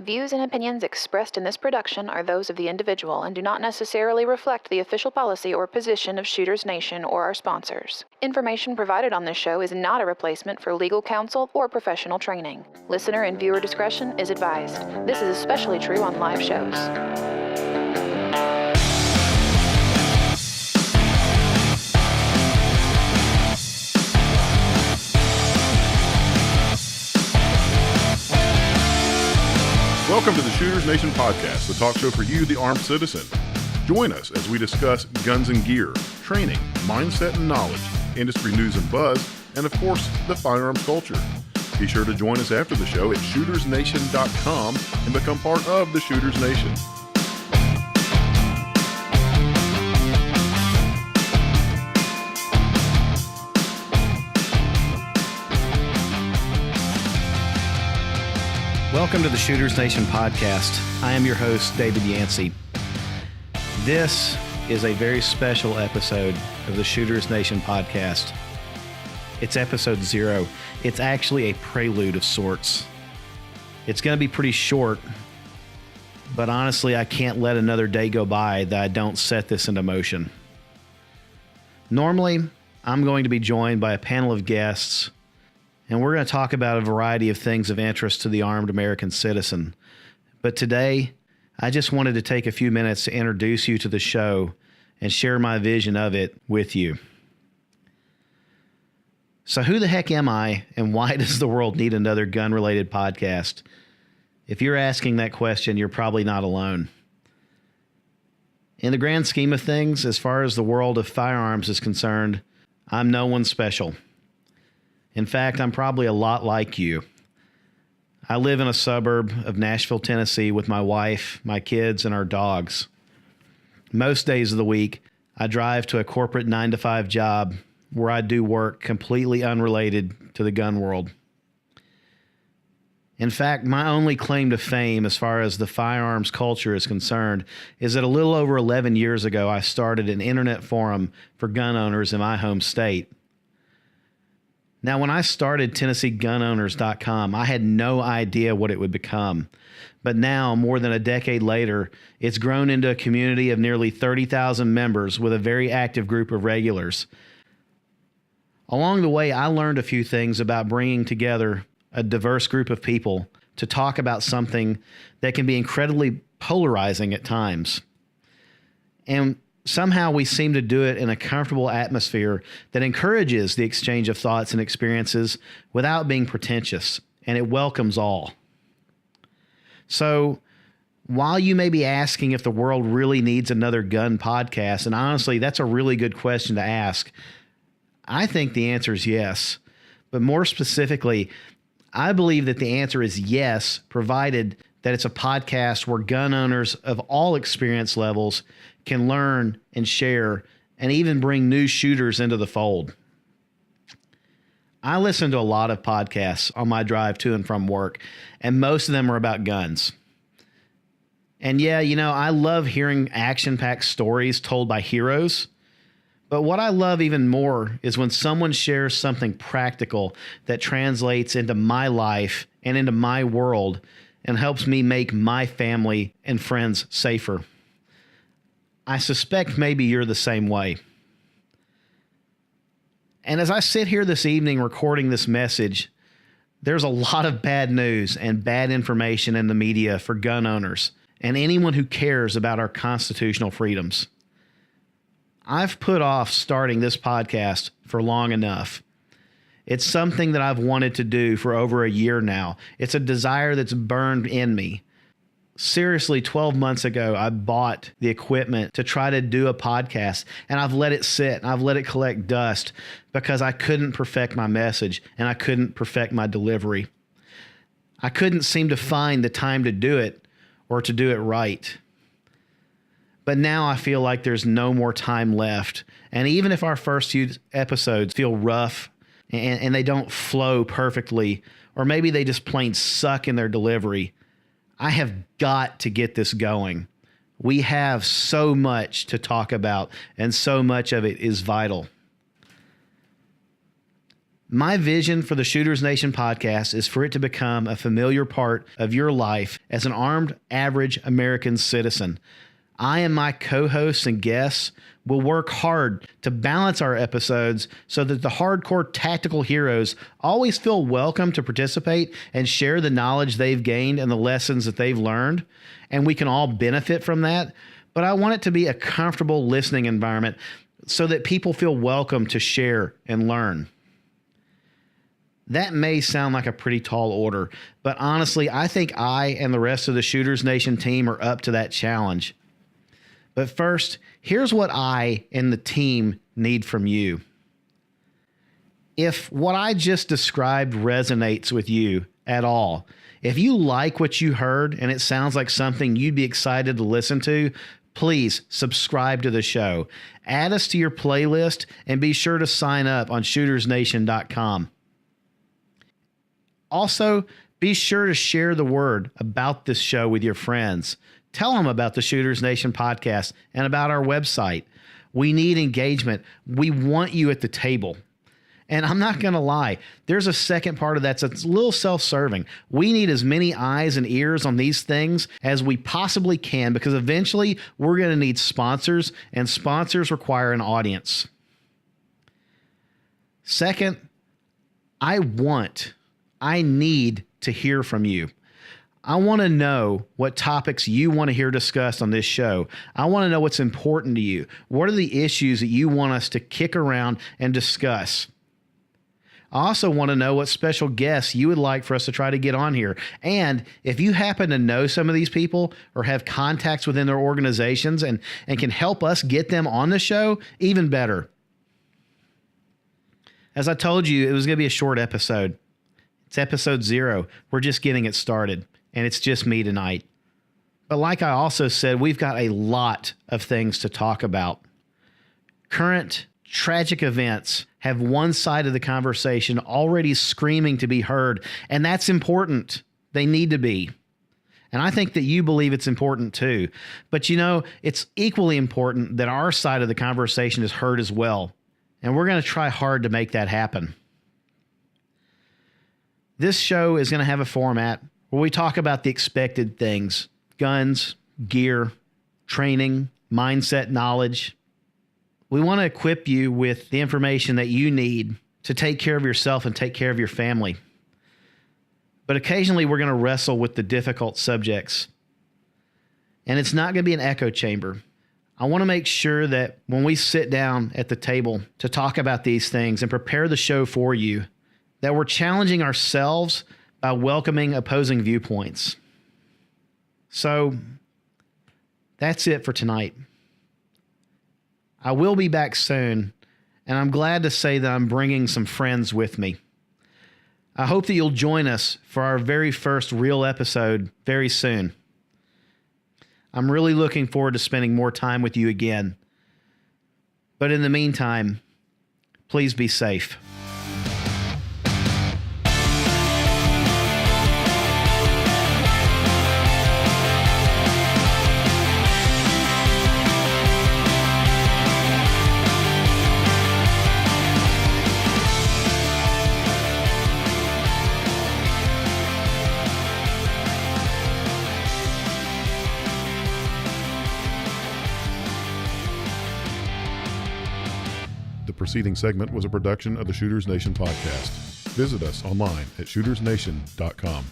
Views and opinions expressed in this production are those of the individual and do not necessarily reflect the official policy or position of Shooters Nation or our sponsors. Information provided on this show is not a replacement for legal counsel or professional training. Listener and viewer discretion is advised. This is especially true on live shows. Welcome to the Shooters Nation podcast, the talk show for you, the armed citizen. Join us as we discuss guns and gear, training, mindset and knowledge, industry news and buzz, and of course, the firearms culture. Be sure to join us after the show at shootersnation.com and become part of the Shooters Nation. Welcome to the Shooters Nation podcast. I am your host, David&nbsp. This is a very special episode of the Shooters Nation podcast. It's episode 0. It's actually a prelude of sorts. It's going to be pretty short, but honestly, I can't let another day go by that I don't set this into motion. Normally, I'm going to be joined by a panel of guests, and we're going to talk about a variety of things of interest to the armed American citizen. But today, I just wanted to take a few minutes to introduce you to the show and share my vision of it with you. So who the heck am I, and why does the world need another gun-related podcast? If you're asking that question, you're probably not alone. In the grand scheme of things, as far as the world of firearms is concerned, I'm no one special. In fact, I'm probably a lot like you. I live in a suburb of Nashville, Tennessee with my wife, my kids, and our dogs. Most days of the week, I drive to a corporate 9-to-5 job where I do work completely unrelated to the gun world. In fact, my only claim to fame as far as the firearms culture is concerned is that a little over 11 years ago, I started an internet forum for gun owners in my home state. Now, when I started TennesseeGunOwners.com, I had no idea what it would become. But now, more than a decade later, it's grown into a community of nearly 30,000 members with a very active group of regulars. Along the way, I learned a few things about bringing together a diverse group of people to talk about something that can be incredibly polarizing at times. And somehow we seem to do it in a comfortable atmosphere that encourages the exchange of thoughts and experiences without being pretentious, and it welcomes all. So while you may be asking if the world really needs another gun podcast, and honestly, that's a really good question to ask, I think the answer is yes. But more specifically, I believe that the answer is yes, provided that it's a podcast where gun owners of all experience levels can learn and share and even bring new shooters into the fold. I listen to a lot of podcasts on my drive to and from work, and most of them are about guns. And yeah, I love hearing action-packed stories told by heroes, but what I love even more is when someone shares something practical that translates into my life and into my world and helps me make my family and friends safer. I suspect maybe you're the same way. And as I sit here this evening recording this message, there's a lot of bad news and bad information in the media for gun owners and anyone who cares about our constitutional freedoms. I've put off starting this podcast for long enough. It's something that I've wanted to do for over a year now. It's a desire that's burned in me. Seriously, 12 months ago, I bought the equipment to try to do a podcast, and I've let it sit, and I've let it collect dust because I couldn't perfect my message, and I couldn't perfect my delivery. I couldn't seem to find the time to do it or to do it right. But now I feel like there's no more time left, and even if our first few episodes feel rough and they don't flow perfectly, or maybe they just plain suck in their delivery, I have got to get this going. We have so much to talk about, and so much of it is vital. My vision for the Shooters Nation podcast is for it to become a familiar part of your life as an armed, average American citizen. I and my co-hosts and guests will work hard to balance our episodes so that the hardcore tactical heroes always feel welcome to participate and share the knowledge they've gained and the lessons that they've learned, and we can all benefit from that. But I want it to be a comfortable listening environment so that people feel welcome to share and learn. That may sound like a pretty tall order, but honestly, I think I and the rest of the Shooters Nation team are up to that challenge. But first, here's what I and the team need from you. If what I just described resonates with you at all, if you like what you heard and it sounds like something you'd be excited to listen to, please subscribe to the show. Add us to your playlist and be sure to sign up on shootersnation.com. Also, be sure to share the word about this show with your friends. Tell them about the Shooters Nation podcast and about our website. We need engagement. We want you at the table. And I'm not going to lie, there's a second part of that's a little self-serving. We need as many eyes and ears on these things as we possibly can, because eventually we're going to need sponsors, and sponsors require an audience. Second, I need to hear from you. I want to know what topics you want to hear discussed on this show. I want to know what's important to you. What are the issues that you want us to kick around and discuss? I also want to know what special guests you would like for us to try to get on here. And if you happen to know some of these people or have contacts within their organizations and can help us get them on the show, even better. As I told you, it was going to be a short episode. It's episode 0. We're just getting it started, and it's just me tonight. But like I also said, we've got a lot of things to talk about. Current tragic events have one side of the conversation already screaming to be heard, and that's important. They need to be. And I think that you believe it's important too. But you know, it's equally important that our side of the conversation is heard as well. And we're going to try hard to make that happen. This show is going to have a format where we talk about the expected things: guns, gear, training, mindset, knowledge. We want to equip you with the information that you need to take care of yourself and take care of your family. But occasionally we're going to wrestle with the difficult subjects. And it's not going to be an echo chamber. I want to make sure that when we sit down at the table to talk about these things and prepare the show for you, that we're challenging ourselves by welcoming opposing viewpoints. So that's it for tonight. I will be back soon, and I'm glad to say that I'm bringing some friends with me. I hope that you'll join us for our very first real episode very soon. I'm really looking forward to spending more time with you again. But in the meantime, please be safe. The preceding segment was a production of the Shooters Nation podcast. Visit us online at shootersnation.com.